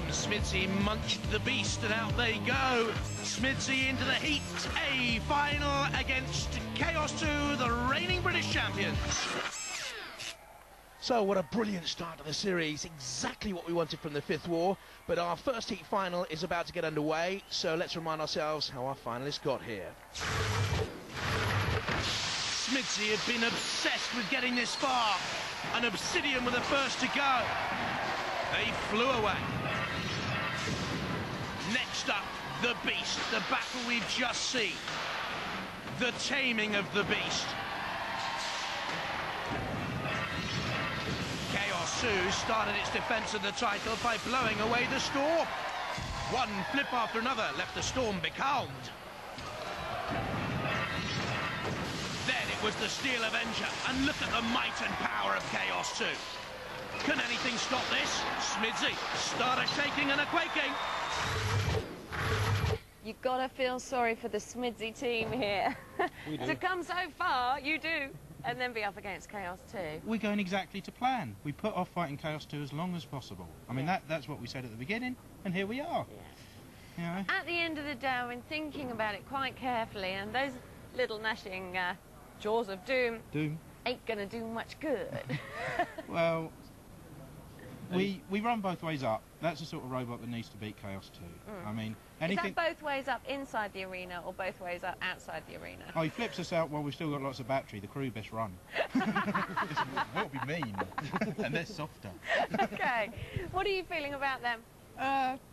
SMIDSY munched the beast, and out they go. SMIDSY into the heat, a final against Chaos 2, the reigning British champions. So what a brilliant start to the series, exactly what we wanted from the Fifth War, but our first heat final is about to get underway, so let's remind ourselves how our finalists got here. SMIDSY had been obsessed with getting this far, and Obsidian were the first to go. They flew away. Next up, the Beast, the battle we've just seen. The taming of the Beast. Chaos 2 started its defense of the title by blowing away the Storm. One flip after another left the Storm becalmed. Then it was the Steel Avenger, and look at the might and power of Chaos 2. Can anything stop this? SMIDSY, start a shaking and a quaking. You've got to feel sorry for the SMIDSY team here. We do. To come so far, you do, and then be up against Chaos 2. We're going exactly to plan. We put off fighting Chaos 2 as long as possible. I mean, that's what we said at the beginning, and here we are. Yeah. You know? At the end of the day, I've been thinking about it quite carefully, and those little gnashing jaws of doom ain't going to do much good. Well, we run both ways up. That's the sort of robot that needs to beat Chaos 2. I mean, anything... Is that both ways up inside the arena or both ways up outside the arena? Oh, he flips us out while we've still got lots of battery. The crew best run. What would be mean? And they're softer. Okay. What are you feeling about them?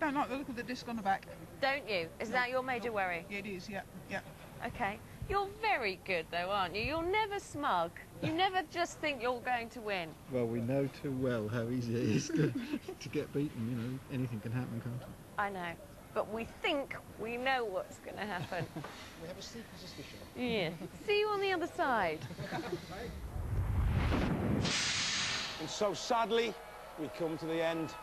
Don't like the look of the disc on the back. Don't you? Is that your major worry? It is, yeah. Okay. You're very good, though, aren't you? You're never smug. You never just think you're going to win. Well, we know too well how easy it is to get beaten, you know. Anything can happen, can't it? I know. But we think we know what's going to happen. We have a sneaky suspicion. Yeah. See you on the other side. And so, sadly, we come to the end.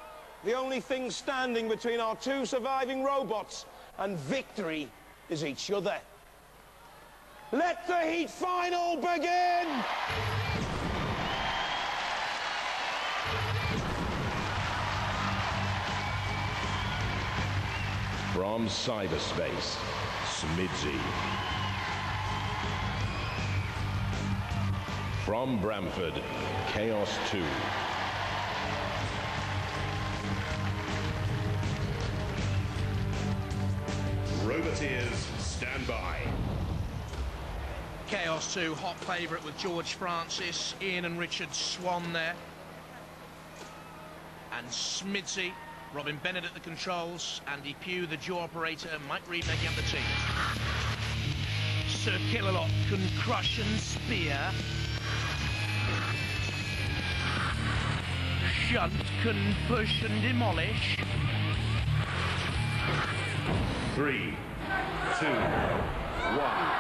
The only thing standing between our two surviving robots and victory is each other. Let the heat final begin! From cyberspace, SMIDSY. From Bramford, Chaos 2. Roboteers, stand by. Chaos 2, hot favourite with George Francis, Ian and Richard Swan there. And SMIDSY, Robin Bennett at the controls, Andy Pugh, the jaw operator, Mike Reed making up the team. Sir Killalot can crush and spear. Shunt can push and demolish. 3, 2, 1.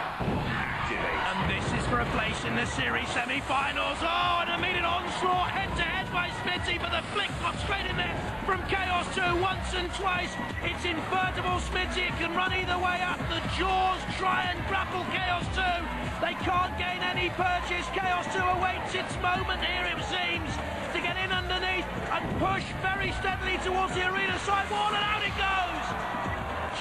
And this is for a place in the series semi-finals. Oh, and a immediate onslaught head-to-head by SMIDSY, but the flick got straight in there from Chaos 2 once and twice. It's invertible SMIDSY. It can run either way up. The jaws try and grapple Chaos 2. They can't gain any purchase. Chaos 2 awaits its moment here, it seems, to get in underneath and push very steadily towards the arena side wall, and out it goes.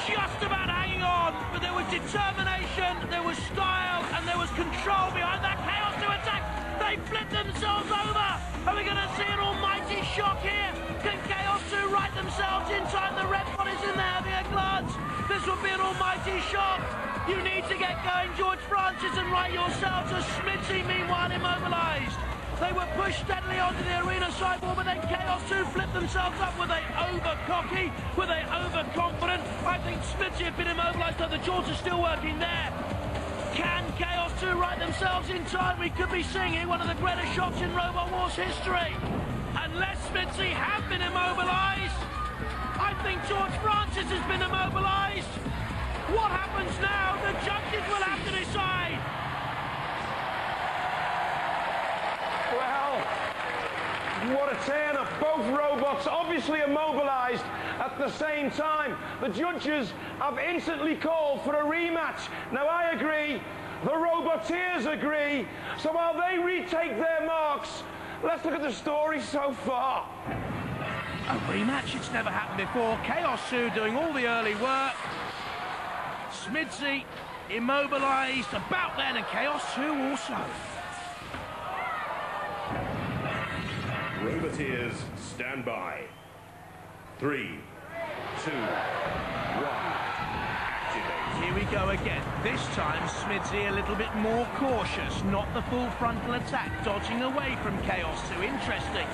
Just about hanging on, but there was determination, there was style, and there was control behind that Chaos 2 attack. They flipped themselves over. Are we going to see an almighty shock here? Can Chaos 2 right themselves in time? The red one is in the heavier gloves. This will be an almighty shock. You need to get going, George Francis, and right yourselves. As SMIDSY, meanwhile, immobilised. They were pushed steadily onto the arena sidewall, but then Chaos 2 flipped themselves up. Were they over-cocky? Were they over-confident? I think SMIDSY have been immobilised, though the jaws are still working there. Can Chaos 2 right themselves in time? We could be seeing here one of the greatest shocks in Robot Wars history. Unless SMIDSY have been immobilised, I think George Francis has been immobilised. What happens now? The judges will have to decide. Well, what a turn-up. Both robots obviously immobilised at the same time. The judges have instantly called for a rematch. Now, I agree. The Roboteers agree. So while they retake their marks, let's look at the story so far. A rematch, it's never happened before. Chaos 2 doing all the early work. SMIDSY immobilised about then, and Chaos 2 also. Roboteers, stand by. 3, 2, 1, activate. Here we go again. This time, SMIDSY a little bit more cautious. Not the full frontal attack, dodging away from Chaos 2. Interesting.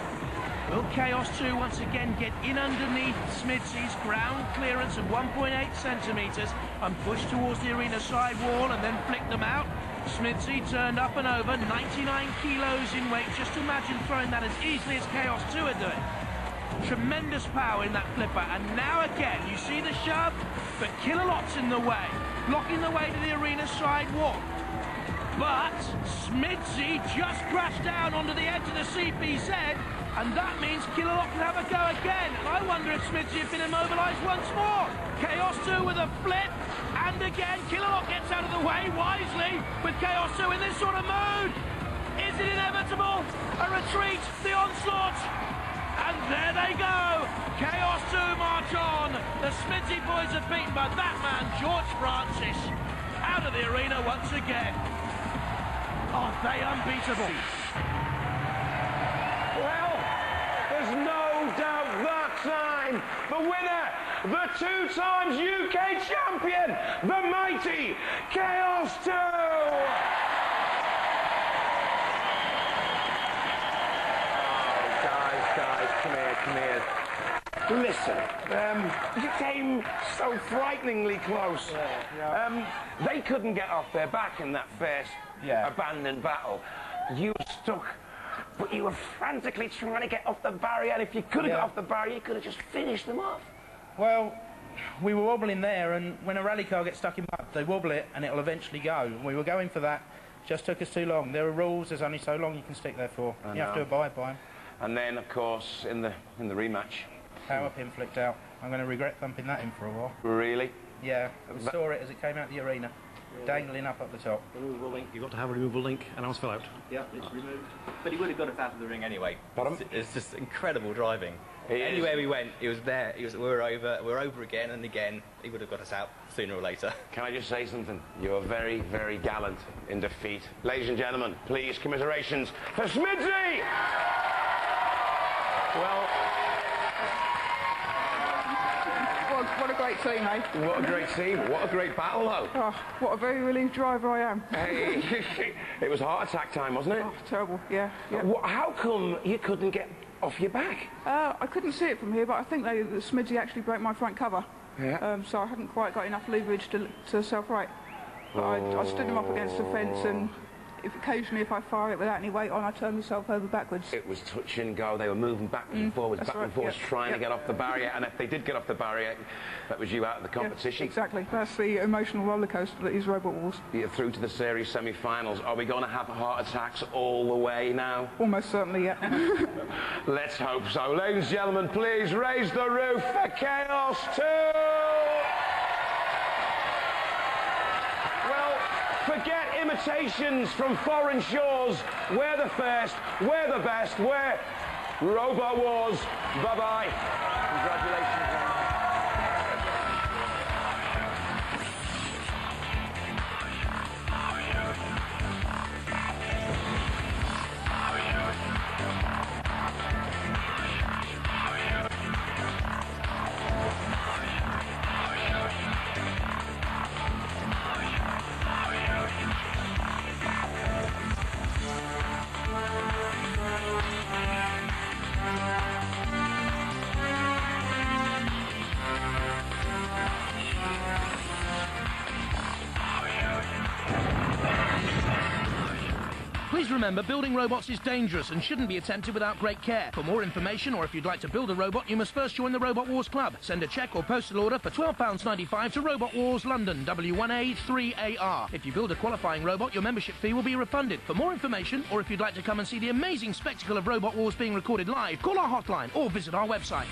Will Chaos 2 once again get in underneath SMIDSY's ground clearance of 1.8 centimetres and push towards the arena side wall and then flick them out? SMIDSY turned up and over, 99 kilos in weight. Just imagine throwing that as easily as Chaos 2 are doing. Tremendous power in that flipper, and now again you see the shove, but Kilolot's in the way, blocking the way to the arena side wall. But SMIDSY just crashed down onto the edge of the CPZ, and that means Kilolot can have a go again. And I wonder if SMIDSY have been immobilised once more. Chaos 2 with a flip, and again Kilolot gets out of the way wisely with Chaos 2 in this sort of mood. Is it inevitable? A retreat, the onslaught, and there they go. Chaos 2 march on. The SMIDSY boys are beaten by that man, George Francis, out of the arena once again. Are they unbeatable? Well, there's no doubt that time. The winner, the 2 times UK champion, the mighty Chaos 2. Guys, come here. Listen, you came so frighteningly close. They couldn't get off their back in that first abandoned battle. You were stuck, but you were frantically trying to get off the barrier, and if you could have got off the barrier, you could have just finished them off. Well, we were wobbling there, and when a rally car gets stuck in mud, they wobble it, and it'll eventually go. And we were going for that. Just took us too long. There are rules. There's only so long you can stick there for. You have to abide by them. And then, of course, in the rematch, power pin flicked out. I'm going to regret thumping that in for a while. Really? Yeah, we saw it as it came out the arena, dangling up the top. Removable link. You've got to have a removable link, and ours fell out. Yeah, it's removed. But he would have got us out of the ring anyway. Pardon? It's just incredible driving. Anywhere we went, he was there. We were over again and again. He would have got us out sooner or later. Can I just say something? You're very, very gallant in defeat. Ladies and gentlemen, please, commiserations for SMIDSY! Well, What a great team, eh? what a great team. What a great battle, though. Oh, what a very relieved driver I am. Hey, it was heart attack time, wasn't it? Oh, terrible, yeah. How come you couldn't get off your back? I couldn't see it from here, but I think the SMIDSY actually broke my front cover. Yeah. So I hadn't quite got enough leverage to self-right. But I stood him up against the fence, and occasionally if I fire it without any weight on, I turn myself over backwards. It was touch and go. They were moving backwards and forwards, trying to get off the barrier. And if they did get off the barrier, that was you out of the competition. Yeah, exactly. That's the emotional roller coaster that is Robot Wars. You're through to the series semi-finals. Are we going to have heart attacks all the way now? Almost certainly, yeah. Let's hope so. Ladies and gentlemen, please raise the roof for Chaos 2! Forget imitations from foreign shores. We're the first, we're the best, we're Robot Wars. Bye-bye. Congratulations. Please remember, building robots is dangerous and shouldn't be attempted without great care. For more information, or if you'd like to build a robot, you must first join the Robot Wars Club. Send a cheque or postal order for £12.95 to Robot Wars London, W1A3AR. If you build a qualifying robot, your membership fee will be refunded. For more information, or if you'd like to come and see the amazing spectacle of Robot Wars being recorded live, call our hotline or visit our website.